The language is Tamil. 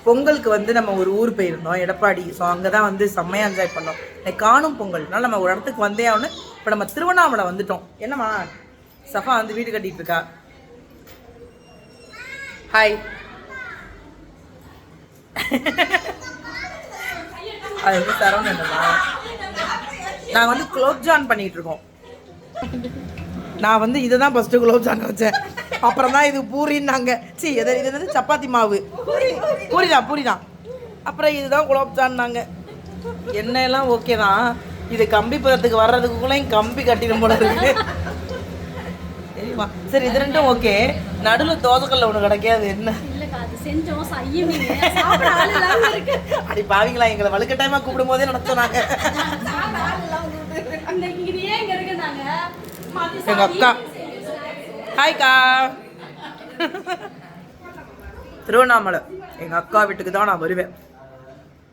பொங்கலுக்கு வந்து நம்ம ஒரு ஊர் போயிருந்தோம் எடப்பாடி. ஸோ அங்கே தான் வந்து செம்மையாக என்ஜாய் பண்ணோம். காணும் பொங்கல்னால நம்ம ஒரு இடத்துக்கு வந்தே ஆகணும். இப்போ நம்ம திருவண்ணாமலை வந்துட்டோம். என்னம்மா சஃபா வந்து வீடு கட்டிட்டு இருக்கா. ஹாய். அது வந்து சரவணா. நாங்கள் வந்து குலோப்ஜான் பண்ணிட்டு இருக்கோம். நான் வந்து இதை தான் ஃபஸ்ட்டு குலோப்ஜான் வச்சேன். அப்புறம் தான் இது பூரின்னாங்க. இது வந்து சப்பாத்தி மாவு. பூரிதான். அப்புறம் இதுதான் குலோப்ஜான்னாங்க. எண்ணெயெல்லாம் ஓகே தான். இது கம்பி பதத்துக்கு வர்றதுக்குள்ளேயும் கம்பி கட்டிடும் போல இருக்கு. சரிம்மா, சரி இது ரெண்டும் ஓகே. நடுவில் தோசைக்கல்ல ஒன்று கிடைக்காது. என்ன அப்படி பாவீங்களா? எங்களை வலுக்கட்டாயமா கூப்பிடும் போதே நடத்தோம் நாங்க. எங்க அக்கா ஹாய்க்கா. திருவண்ணாமலை எங்க அக்கா வீட்டுக்கு தான் நான் வருவேன்.